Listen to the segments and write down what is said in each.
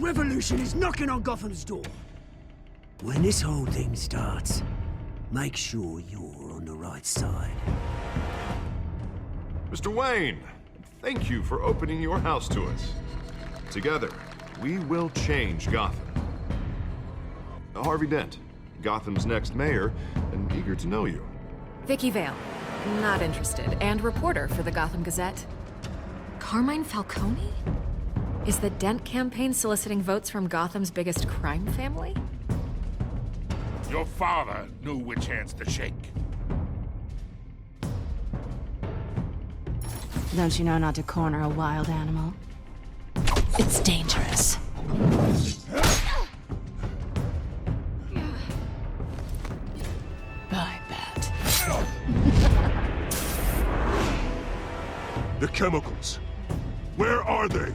revolution is knocking on Gotham's door. When this whole thing starts, make sure you're on the right side. Mr. Wayne, thank you for opening your house to us. Together, we will change Gotham. Harvey Dent, Gotham's next mayor, and eager to know you. Vicky Vale, not interested, and reporter for the Gotham Gazette. Carmine Falcone? Is the Dent campaign soliciting votes from Gotham's biggest crime family? Your father knew which hands to shake. Don't you know not to corner a wild animal? It's dangerous. I bet. The chemicals. Where are they?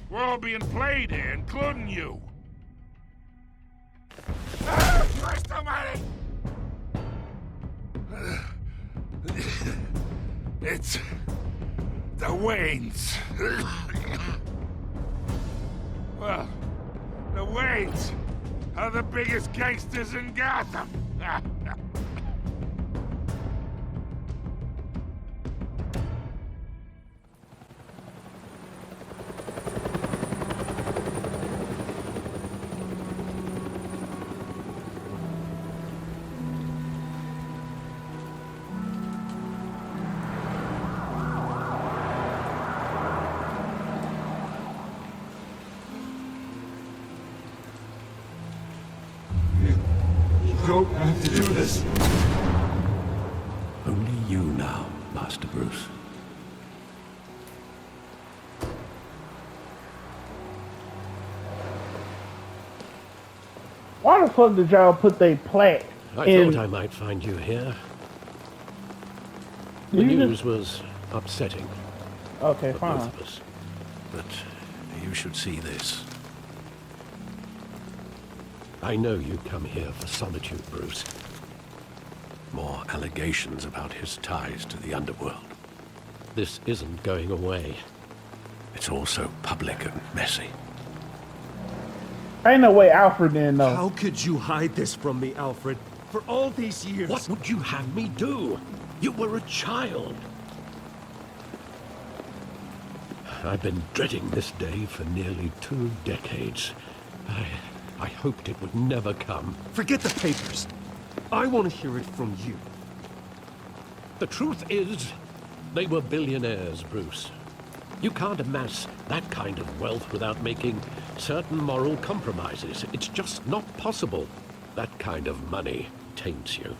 We're all being played here, including you. Christ almighty! It's the Waynes. Well, the Waynes are the biggest gangsters in Gotham. Don't have to do this. Only you now, Master Bruce. Why the fuck did y'all put they plaque in? I thought I might find you here. The news was upsetting. Okay, for fine. both of us. But you should see this. I know you come here for solitude, Bruce. More allegations about his ties to the underworld. This isn't going away. It's also public and messy. Ain't no way Alfred didn't know. How could you hide this from me, Alfred? For all these years... What would you have me do? You were a child. I've been dreading this day for nearly 2 decades. I hoped it would never come. Forget the papers. I want to hear it from you. The truth is, they were billionaires, Bruce. You can't amass that kind of wealth without making certain moral compromises. It's just not possible. That kind of money taints you.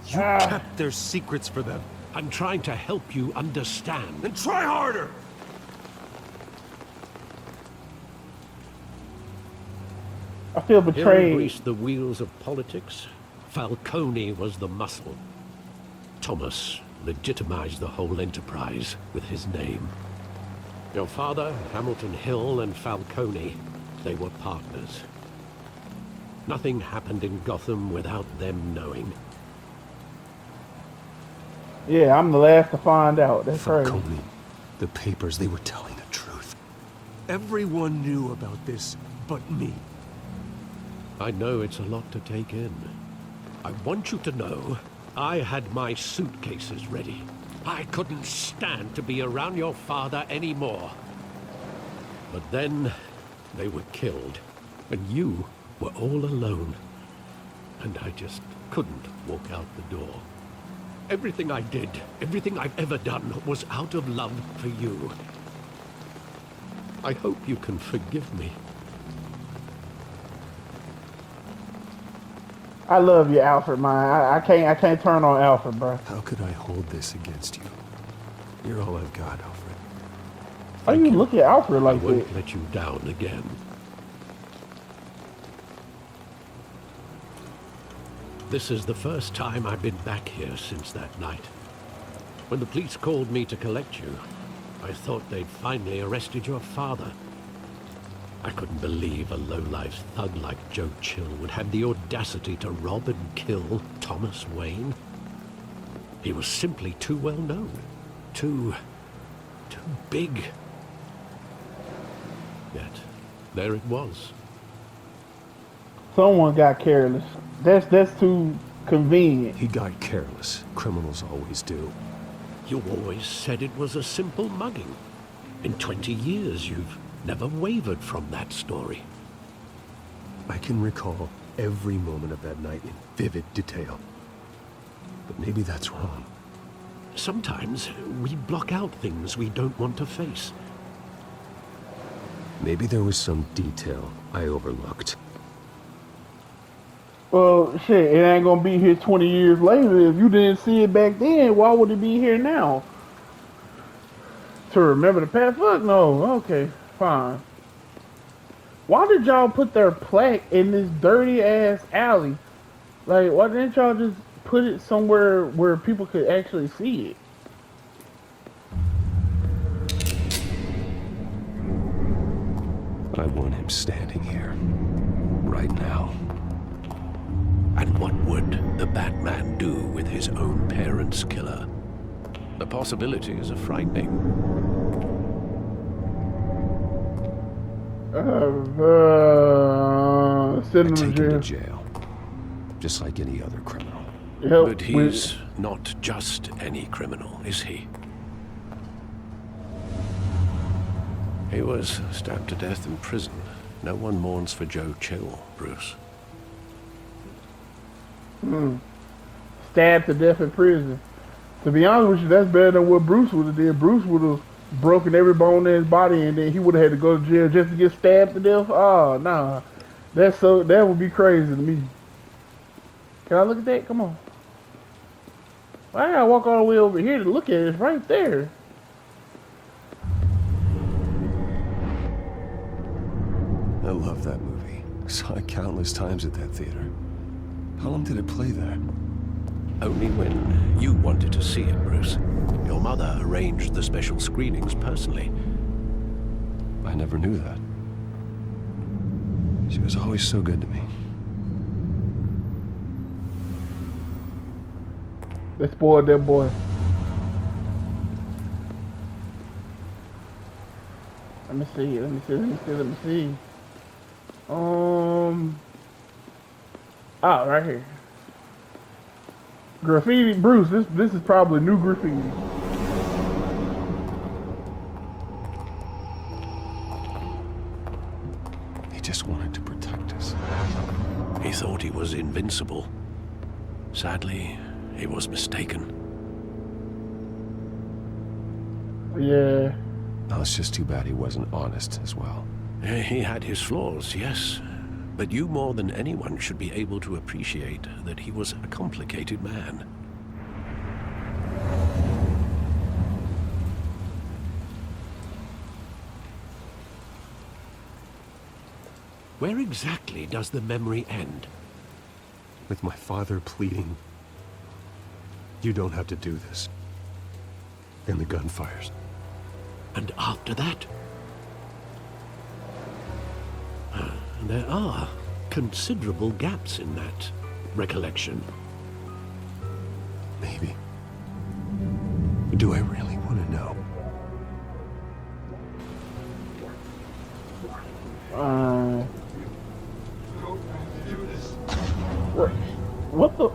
You kept their secrets for them. I'm trying to help you understand. Then try harder! I feel Hill betrayed. greased the wheels of politics. Falcone was the muscle. Thomas legitimized the whole enterprise with his name. Your father, Hamilton Hill, and Falcone, they were partners. Nothing happened in Gotham without them knowing. Yeah, I'm the last to find out. That's crazy. Falcone, the papers, they were telling the truth. Everyone knew about this but me. I know it's a lot to take in. I want you to know I had my suitcases ready. I couldn't stand to be around your father anymore. But then they were killed, and you were all alone. And I just couldn't walk out the door. Everything I did, everything I've ever done, was out of love for you. I hope you can forgive me. I love you, Alfred, man. I can't turn on Alfred, bro. How could I hold this against you? You're all I've got, Alfred. Why you look at Alfred I like won't that? let you down again. This is the first time I've been back here since that night. When the police called me to collect you, I thought they'd finally arrested your father. I couldn't believe a low-life thug like Joe Chill would have the audacity to rob and kill Thomas Wayne. He was simply too well known. Too big. Yet, there it was. Someone got careless. That's too convenient. He got careless. Criminals always do. You always said it was a simple mugging. In 20 years, you've never wavered from that story. I can recall every moment of that night in vivid detail. But maybe that's wrong. Sometimes we block out things we don't want to face. Maybe there was some detail I overlooked. Well, shit, it ain't gonna be here 20 years later. If you didn't see it back then, why would it be here now? To remember the past? Fuck no. Okay, fine. Why did y'all put their plaque in this dirty ass alley? Like, why didn't y'all just put it somewhere where people could actually see it? I want him standing here, right now. And what would the Batman do with his own parents' killer? The possibilities are frightening. Send him Take to him to jail. jail, just like any other criminal. But he's not just any criminal, is he? He was stabbed to death in prison. No one mourns for Joe Chill, Bruce. Stabbed to death in prison. To be honest with you, that's better than what Bruce would have did. Bruce would have broken every bone in his body, and then he would have had to go to jail just to get stabbed to death. Oh, nah. That would be crazy to me. Can I look at that? Come on. Why gotta walk all the way over here to look at it? It's right there. I love that movie. Saw it countless times at that theater. How long did it play there? Only when you wanted to see it, Bruce. Your mother arranged the special screenings personally. I never knew that. She was always so good to me. They spoiled that boy. Let me see. Right here. Graffiti, Bruce. This is probably new graffiti. He just wanted to protect us. He thought he was invincible. Sadly, he was mistaken. Yeah. Well, it's just too bad he wasn't honest as well. He had his flaws, yes. But you more than anyone should be able to appreciate that he was a complicated man. Where exactly does the memory end? With my father pleading, "You don't have to do this." And the gunfires. And after that? There are considerable gaps in that recollection. Maybe. Do I really want to know? What the?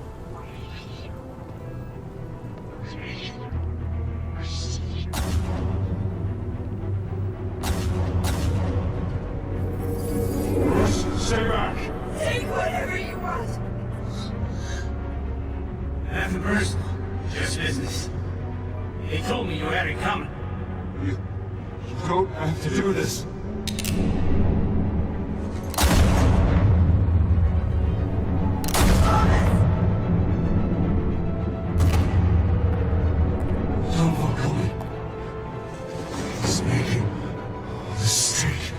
Stay back! Take whatever you want. Nothing personal, just business. He told me you had it coming. You don't have to do this. Don't walk away. He's making the street.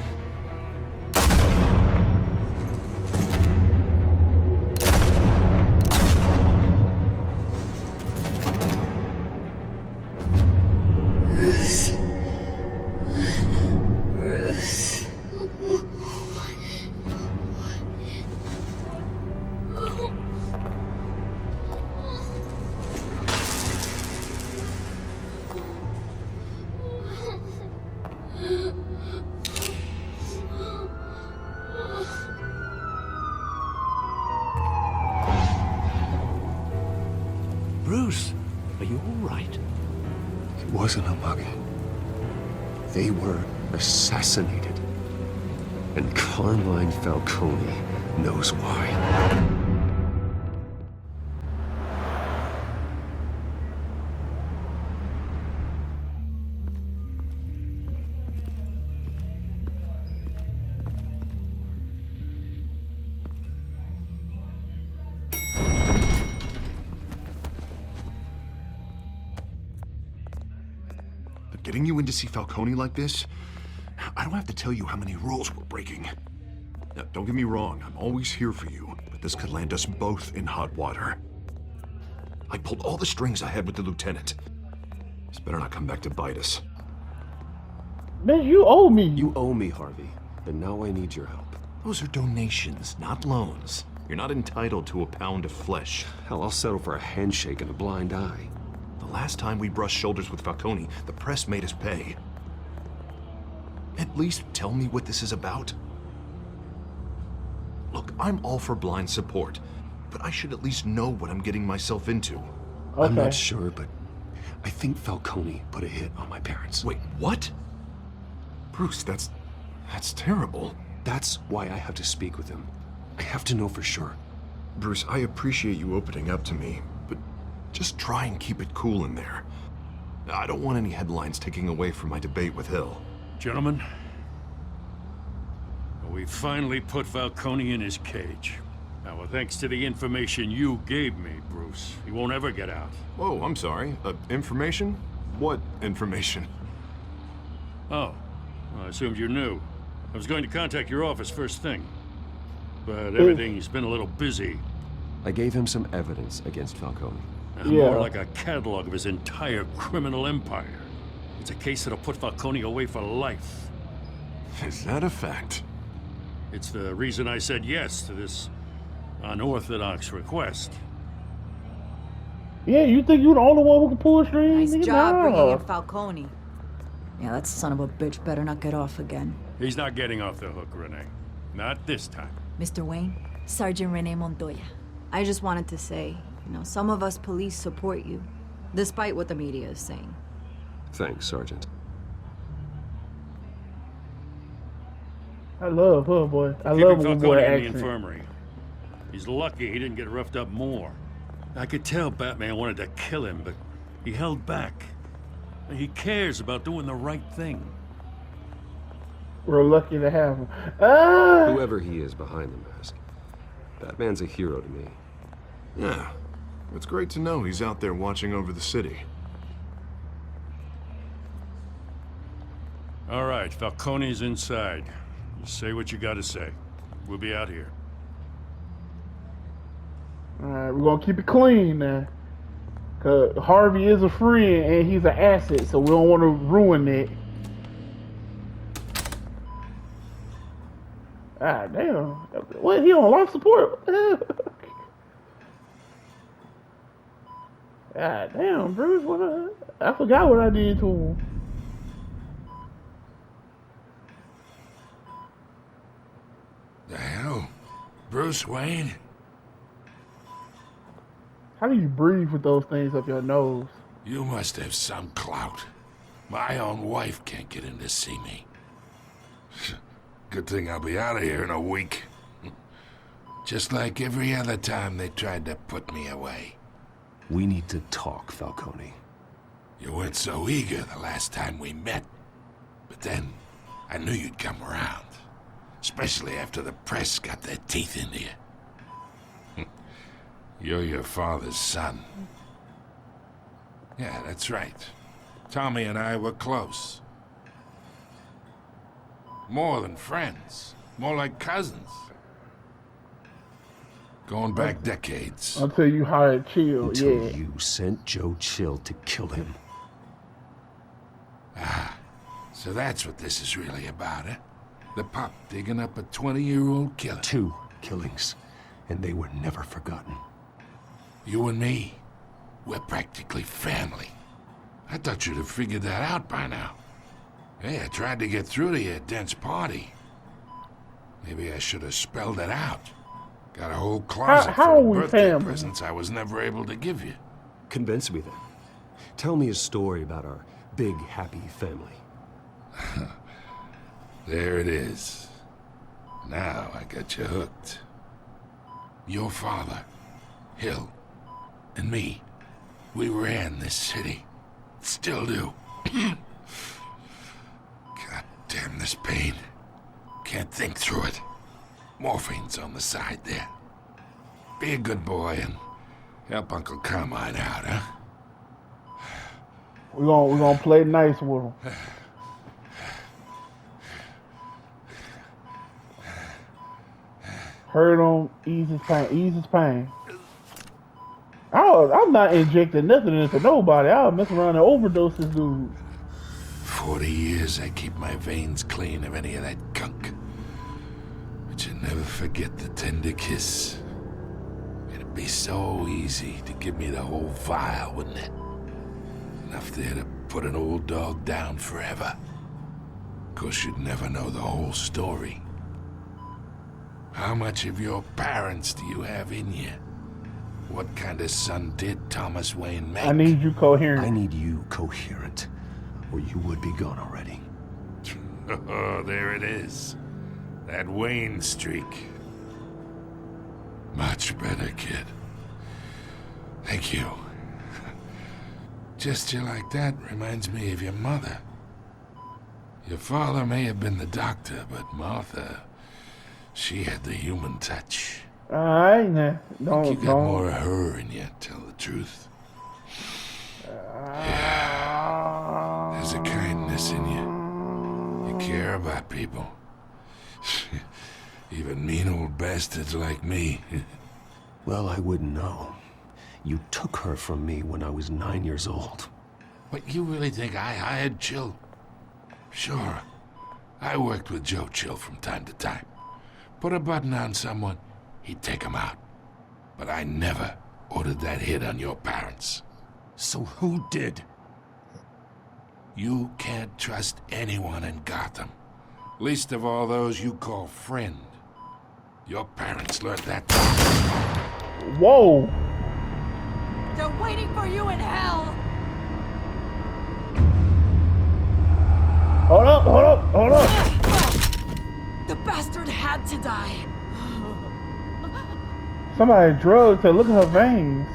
Bruce. Bruce, are you all right? It wasn't a mugging. They were assassinated. And Carmine Falcone knows why. Getting you in to see Falcone like this? I don't have to tell you how many rules we're breaking. Now, don't get me wrong, I'm always here for you, but this could land us both in hot water. I pulled all the strings I had with the lieutenant. This better not come back to bite us. Man, you owe me. You owe me, Harvey, and now I need your help. Those are donations, not loans. You're not entitled to a pound of flesh. Hell, I'll settle for a handshake and a blind eye. The last time we brushed shoulders with Falcone, the press made us pay. At least tell me what this is about. Look, I'm all for blind support, but I should at least know what I'm getting myself into. Okay. I'm not sure, but I think Falcone put a hit on my parents. Wait, what? Bruce, that's terrible. That's why I have to speak with him. I have to know for sure. Bruce, I appreciate you opening up to me, but just try and keep it cool in there. I don't want any headlines taking away from my debate with Hill. Gentlemen, we finally put Falcone in his cage. Now, thanks to the information you gave me, Bruce, he won't ever get out. Whoa, I'm sorry. Information? What information? Oh, well, I assumed you knew. I was going to contact your office first thing, but everything's been a little busy. I gave him some evidence against Falcone. More like a catalog of his entire criminal empire. It's a case that'll put Falcone away for life. Is that a fact? It's the reason I said yes to this unorthodox request. Yeah, you think you're the only one who can pull strings? Nice job bringing in Falcone. Yeah, that son of a bitch better not get off again. He's not getting off the hook, Renee. Not this time. Mr. Wayne, Sergeant Renee Montoya. I just wanted to say, some of us police support you, despite what the media is saying. Thanks, Sergeant. I love her, boy. I Keeping love her Falcone boy in the accent. infirmary. He's lucky he didn't get roughed up more. I could tell Batman wanted to kill him, but he held back. He cares about doing the right thing. We're lucky to have him. Whoever he is behind the mask, Batman's a hero to me. Yeah, it's great to know he's out there watching over the city. All right, Falcone's inside. You say what you gotta say. We'll be out here. Alright, we're gonna keep it clean now. Cause Harvey is a friend and he's an asset, so we don't want to ruin it. Ah, damn. What, he on life support? Ah, damn, Bruce, I forgot what I did to him. The hell? Bruce Wayne? How do you breathe with those things up your nose? You must have some clout. My own wife can't get in to see me. Good thing I'll be out of here in a week. Just like every other time they tried to put me away. We need to talk, Falcone. You weren't so eager the last time we met. But then, I knew you'd come around. Especially after the press got their teeth into you. You're your father's son. Yeah, that's right. Tommy and I were close. More than friends. More like cousins. Going back decades. Until you hired Chill, Until yeah. you sent Joe Chill to kill him. Ah, so that's what this is really about, eh? The pup digging up a 20-year-old killer. 2 killings, and they were never forgotten. You and me, we're practically family. I thought you'd have figured that out by now. Hey, I tried to get through to you at Dent's party. Maybe I should have spelled it out. Got a whole closet How are full we of birthday family? presents I was never able to give you. Convince me then. Tell me a story about our big, happy family. There it is. Now I got you hooked. Your father, Hill, and me, we ran this city. Still do. God damn this pain. Can't think through it. Morphine's on the side there. Be a good boy and help Uncle Carmine out, huh? We're gonna play nice with him. Hurt him, ease his pain. I'm not injecting nothing into nobody. I'll mess around and overdose this dude. 40 years I keep my veins clean of any of that gunk. But you never forget the tender kiss. It'd be so easy to give me the whole vial, wouldn't it? Enough there to put an old dog down forever. Of course, you'd never know the whole story. How much of your parents do you have in you? What kind of son did Thomas Wayne make? I need you coherent. I need you coherent, or you would be gone already. Oh, there it is. That Wayne streak. Much better, kid. Thank you. Gesture like that reminds me of your mother. Your father may have been the doctor, but Martha, she had the human touch. Alright, now. You got more of her in you, tell the truth. Yeah. There's a kindness in you. You care about people. Even mean old bastards like me. Well, I wouldn't know. You took her from me when I was 9 years old. What, you really think I hired Chill? Sure. I worked with Joe Chill from time to time. Put a button on someone, he'd take him out. But I never ordered that hit on your parents. So who did? You can't trust anyone in Gotham. Least of all those you call friend. Your parents learned that. Whoa! They're waiting for you in hell! Hold up, hold up, hold up! The bastard had to die. Somebody drugged her. Look at her veins.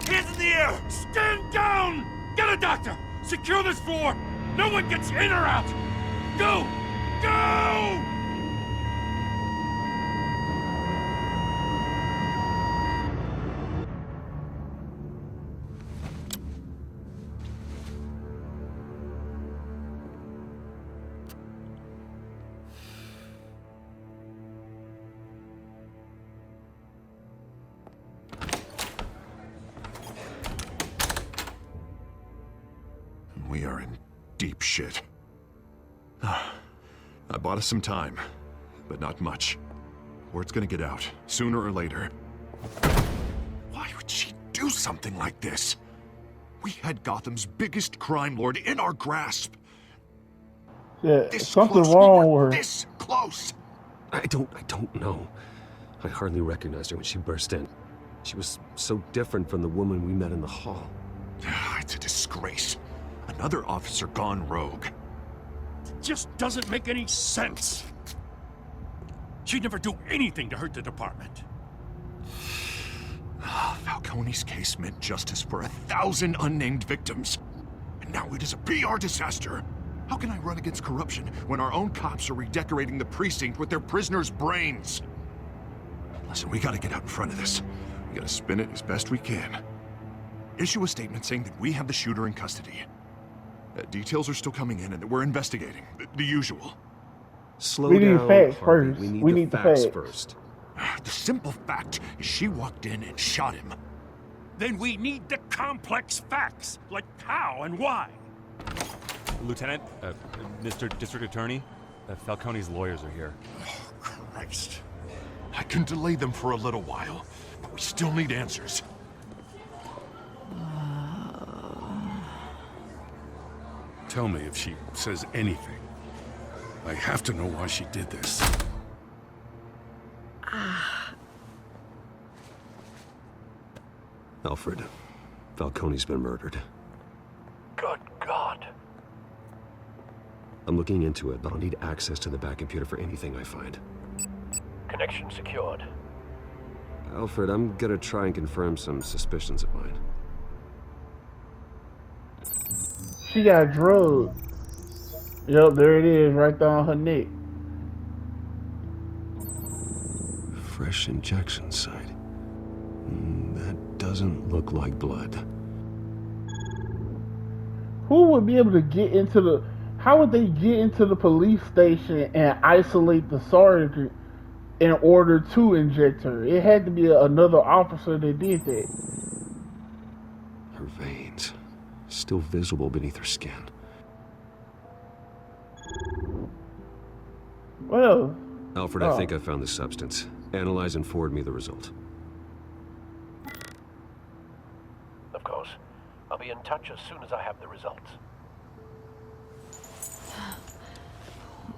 Hands in the air! Stand down! Get a doctor! Secure this floor! No one gets in or out! Go! Go! We are in deep shit. I bought us some time, but not much. Word's gonna get out, sooner or later. Why would she do something like this? We had Gotham's biggest crime lord in our grasp. Yeah, This something close, wrong we were with her. this close. I don't know. I hardly recognized her when she burst in. She was so different from the woman we met in the hall. It's a disgrace. Another officer gone rogue. It just doesn't make any sense. She'd never do anything to hurt the department. Falcone's case meant justice for 1,000 unnamed victims. And now it is a PR disaster. How can I run against corruption when our own cops are redecorating the precinct with their prisoners' brains? Listen, we gotta get out in front of this. We gotta spin it as best we can. Issue a statement saying that we have the shooter in custody. Details are still coming in and that we're investigating. The usual. Slow We need down, facts Harvey. first. We We need need the the facts facts. first. The simple fact is she walked in and shot him. Then we need the complex facts, like how and why. Lieutenant, Mr. District Attorney, Falcone's lawyers are here. Oh, Christ. I can delay them for a little while, but we still need answers. Tell me if she says anything. I have to know why she did this. Alfred, Falcone's been murdered. Good God. I'm looking into it, but I'll need access to the back computer for anything I find. Connection secured. Alfred, I'm gonna try and confirm some suspicions of mine. She got drugged. Yep, there it is, right there on her neck. Fresh injection site. That doesn't look like blood. Who would be able to get into the... How would they get into the police station and isolate the sergeant in order to inject her? It had to be another officer that did that. Her veins, still visible beneath her skin. Well... Alfred, I think I found the substance. Analyze and forward me the result. Of course. I'll be in touch as soon as I have the results.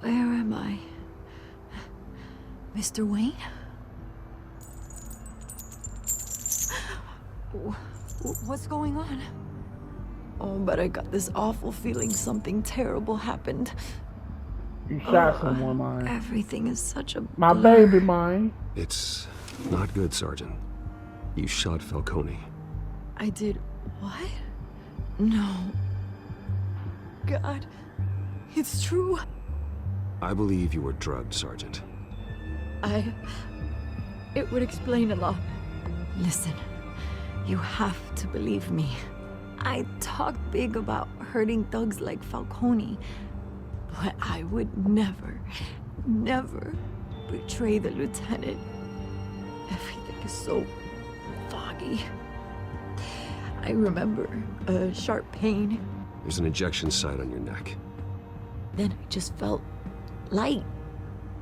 Where am I? Mr. Wayne? What's going on? Oh, but I got this awful feeling something terrible happened. You shot someone, mine. Everything is such a My baby, mine. It's not good, Sergeant. You shot Falcone. I did what? No. God, it's true. I believe you were drugged, Sergeant. It would explain a lot. Listen, you have to believe me. I talk big about hurting thugs like Falcone, but I would never, never betray the lieutenant. Everything is so foggy. I remember a sharp pain. There's an injection site on your neck. Then I just felt light,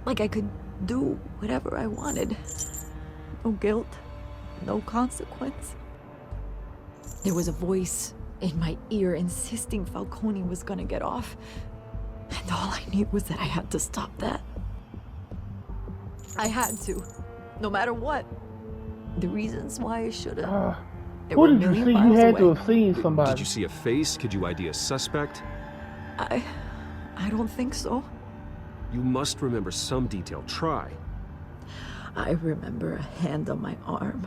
like I could do whatever I wanted. No guilt, no consequence. There was a voice in my ear insisting Falcone was gonna get off. And all I knew was that I had to stop that. I had to, no matter what. The reasons why I should have. Who did you see? You had to have seen somebody. Did you see a face? Could you ID a suspect? I don't think so. You must remember some detail. Try. I remember a hand on my arm,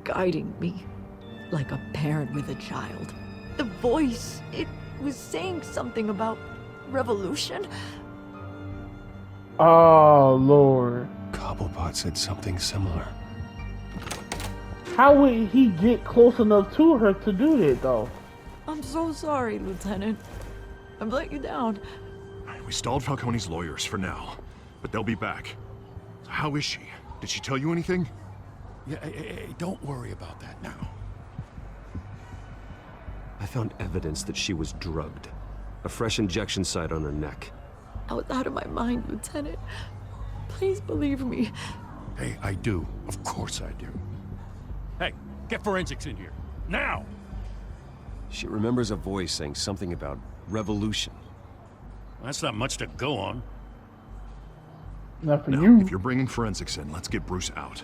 guiding me like a parent with a child. The voice, it was saying something about revolution. Oh, Lord. Cobblepot said something similar. How would he get close enough to her to do that, though? I'm so sorry, Lieutenant. I've let you down. We stalled Falcone's lawyers for now, but they'll be back. How is she? Did she tell you anything? Yeah, hey, don't worry about that now. I found evidence that she was drugged. A fresh injection site on her neck. I was out of my mind, Lieutenant. Please believe me. Hey, I do. Of course I do. Hey, get forensics in here. Now! She remembers a voice saying something about revolution. That's not much to go on. Not for now, you. if you're bringing forensics in, let's get Bruce out.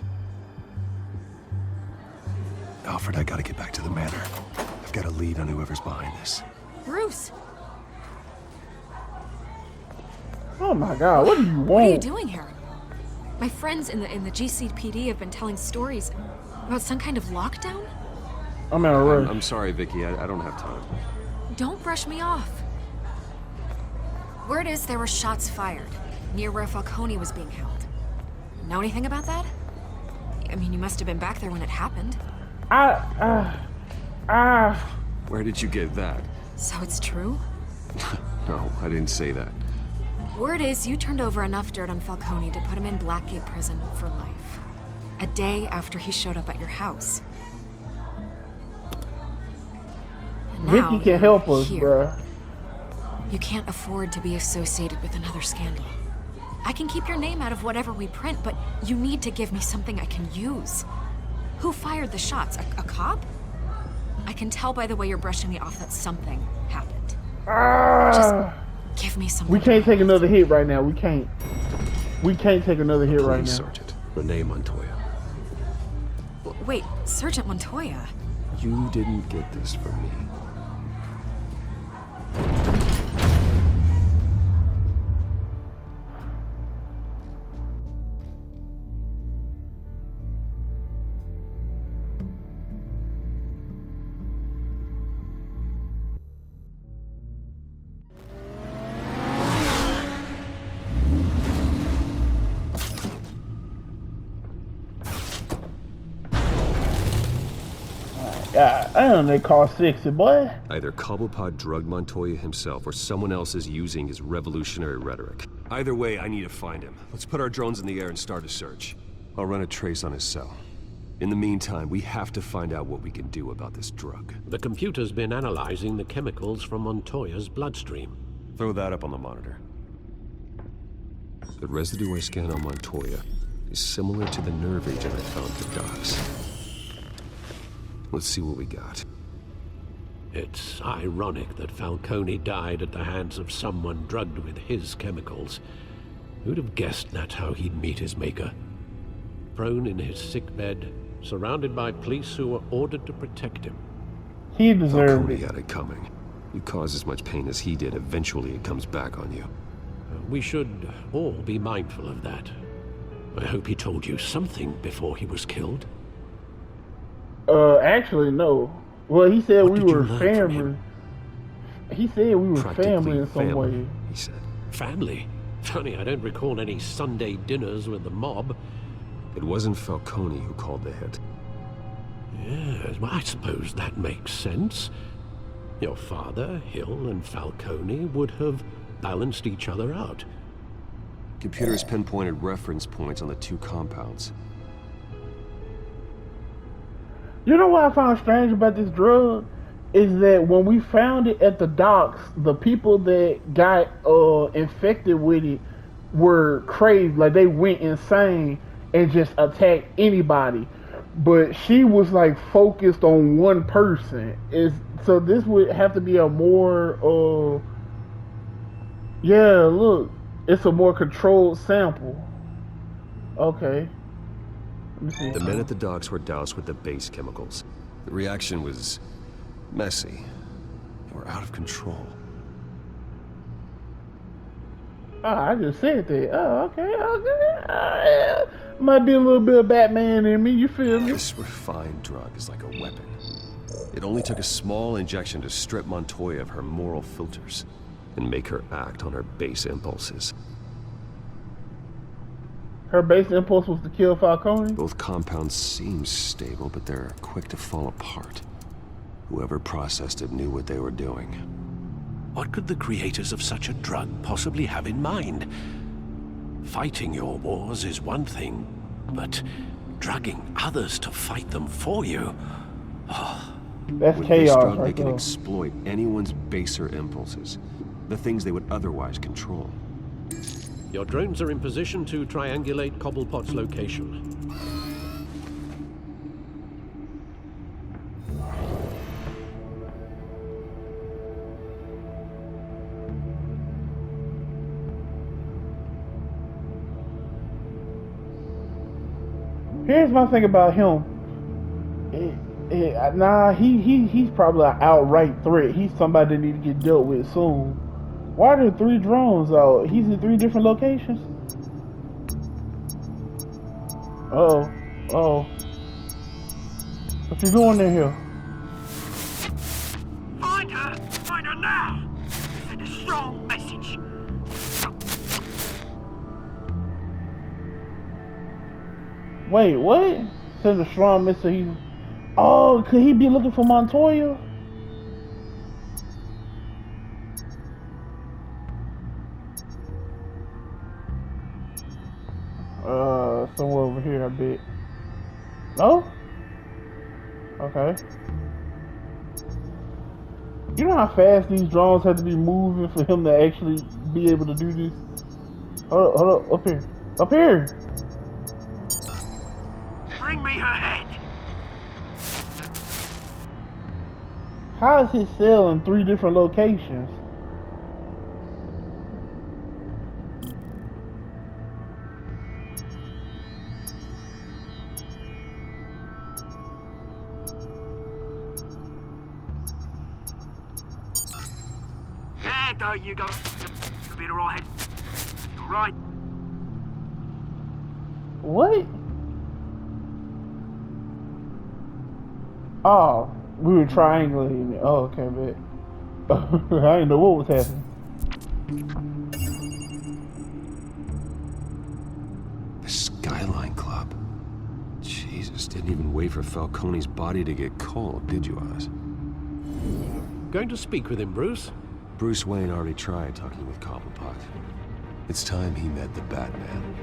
Alfred, I gotta get back to the manor. I've got a lead on whoever's behind this. Bruce! Oh my God, what do you want? What are you doing here? My friends in the GCPD have been telling stories about some kind of lockdown? I'm in a rush. I'm sorry, Vicky. I don't have time. Don't brush me off. Word is there were shots fired near where Falcone was being held. Know anything about that? I mean, you must have been back there when it happened. Where did you get that? So it's true? No, I didn't say that. Word is you turned over enough dirt on Falcone to put him in Blackgate Prison for life. A day after he showed up at your house. And now Vicky can help us, here. bruh. You can't afford to be associated with another scandal. I can keep your name out of whatever we print, but you need to give me something I can use. Who fired the shots? A cop? I can tell by the way you're brushing me off that something happened. Just give me something. We can't take another hit right now. We can't. We can't take another hit right now. Sergeant Renee Montoya. Wait, Sergeant Montoya? You didn't get this from me. God damn, they cost 60, boy. Either Cobblepot drugged Montoya himself or someone else is using his revolutionary rhetoric. Either way, I need to find him. Let's put our drones in the air and start a search. I'll run a trace on his cell. In the meantime, we have to find out what we can do about this drug. The computer's been analyzing the chemicals from Montoya's bloodstream. Throw that up on the monitor. The residue I scanned on Montoya is similar to the nerve agent I found at the docks. Let's see what we got. It's ironic that Falcone died at the hands of someone drugged with his chemicals. Who'd have guessed that's how he'd meet his maker? Prone in his sickbed, surrounded by police who were ordered to protect him. He deserved Falcone it. had it coming. You cause as much pain as he did, eventually it comes back on you. We should all be mindful of that. I hope he told you something before he was killed. Actually, no. Well, he said What we did you were learn from family. him? He said we were Practically family in some family, way. he said. Family? Funny, I don't recall any Sunday dinners with the mob. It wasn't Falcone who called the hit. Yes, well, I suppose that makes sense. Your father, Hill, and Falcone would have balanced each other out. Computers pinpointed reference points on the two compounds. You know what I found strange about this drug? Is that when we found it at the docks, the people that got infected with it were crazy. Like, they went insane and just attacked anybody. But she was, like, focused on one person. So this would have to be a more, yeah, look. It's a more controlled sample. Okay. Let me see. The men at the docks were doused with the base chemicals. The reaction was messy. They were out of control. I just said that. Oh, okay. Might be a little bit of Batman in me, you feel me? This refined drug is like a weapon. It only took a small injection to strip Montoya of her moral filters and make her act on her base impulses. Her base impulse was to kill Falcone? Both compounds seem stable, but they're quick to fall apart. Whoever processed it knew what they were doing. What could the creators of such a drug possibly have in mind? Fighting your wars is one thing, but drugging others to fight them for you? Oh. That's With chaos this drug, right they can there. exploit anyone's baser impulses. The things they would otherwise control. Your drones are in position to triangulate Cobblepot's location. Here's my thing about him. Nah, he's probably an outright threat. He's somebody that need to get dealt with soon. Why are there 3 drones out? He's in 3 different locations? Uh-oh. Uh-oh. What you doing in here? Find her! Find her now! Send a strong message. Wait, what? Send a strong message. Oh, could he be looking for Montoya? Somewhere over here, I bet. No? Okay. You know how fast these drones have to be moving for him to actually be able to do this? Hold up, up here. Up here! Bring me her head! How is his cell in 3 different locations? though, you go. Be alright. Right. What? Oh, we were triangulating it. Oh, okay, bet. I didn't know what was happening. The Skyline Club. Jesus, didn't even wait for Falcone's body to get cold, did you, Oz? Going to speak with him, Bruce? Bruce Wayne already tried talking with Cobblepot. It's time he met the Batman.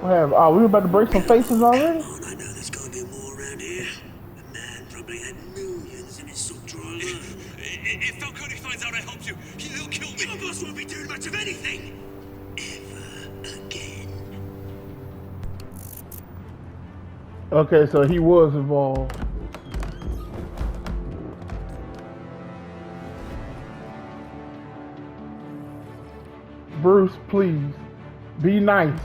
What happened? Oh, we were about to break some faces already? I know there's gonna be more around here. The man probably had millions in his sock drawer alone. If Falcone finds out I helped you, he'll kill me. Your boss won't be doing much of anything. Ever again. Okay, so he was involved. Bruce, please, be nice.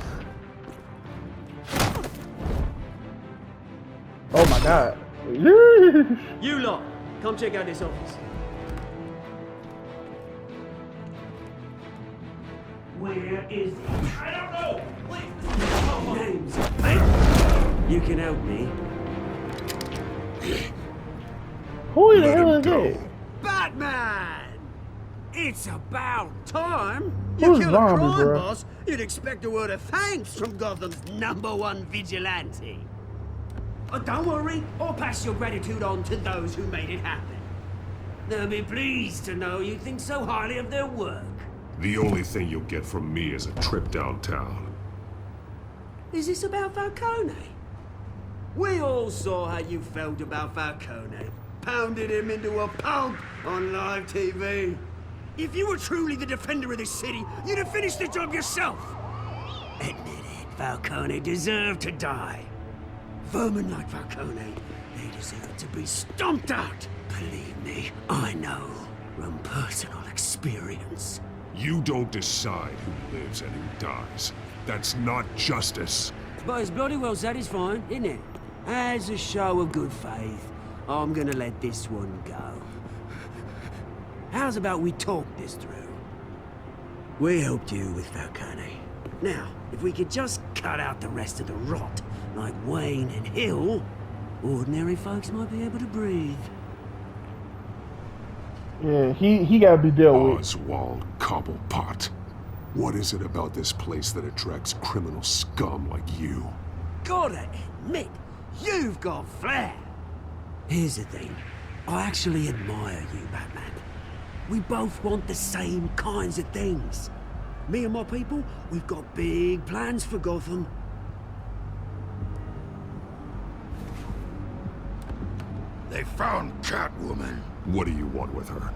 Oh my God. You lot, come check out this office. Where is he? I don't know. Please. Names. You can help me. Who the hell is that? Batman! It's about time. Who's You kill a zombie, crime bro? boss, you'd expect a word of thanks from Gotham's #1 vigilante. Oh, don't worry, I'll pass your gratitude on to those who made it happen. They'll be pleased to know you think so highly of their work. The only thing you'll get from me is a trip downtown. Is this about Falcone? We all saw how you felt about Falcone. Pounded him into a pulp on live TV. If you were truly the defender of this city, you'd have finished the job yourself. Admit it, Falcone deserved to die. Vermin like Falcone, they deserve to be stomped out. Believe me, I know from personal experience. You don't decide who lives and who dies. That's not justice. But it's bloody well satisfying, isn't it? As a show of good faith, I'm gonna let this one go. How's about we talk this through? We helped you with Falcone. Now, if we could just cut out the rest of the rot, like Wayne and Hill, ordinary folks might be able to breathe. Yeah, he gotta be dealt with. Oswald Cobblepot. What is it about this place that attracts criminal scum like you? Gotta admit, you've got flair. Here's the thing. I actually admire you, Batman. We both want the same kinds of things. Me and my people, we've got big plans for Gotham. They found Catwoman. What do you want with her?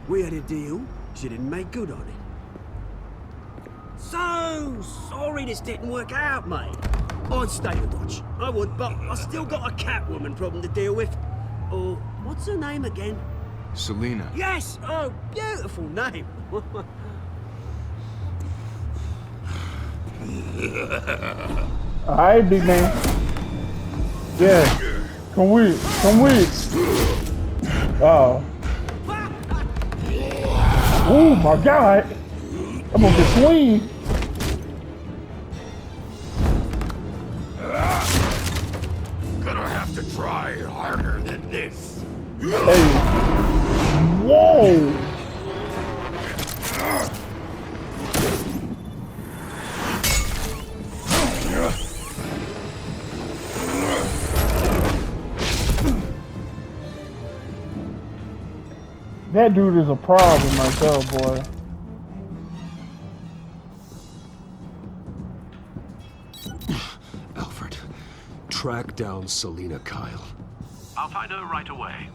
We had a deal. She didn't make good on it. So sorry this didn't work out, mate. I'd stay to watch. I would, but I still got a Catwoman problem to deal with. Or, what's her name again? Selina. Yes! Oh, beautiful name. Alright, big man. Yeah. Come with. Come with. Oh. Oh my God. I'm gonna get swing. Gonna have to try harder than this. Hey. Whoa. That dude is a problem myself, boy. Alfred, track down Selina Kyle. I'll find her right away.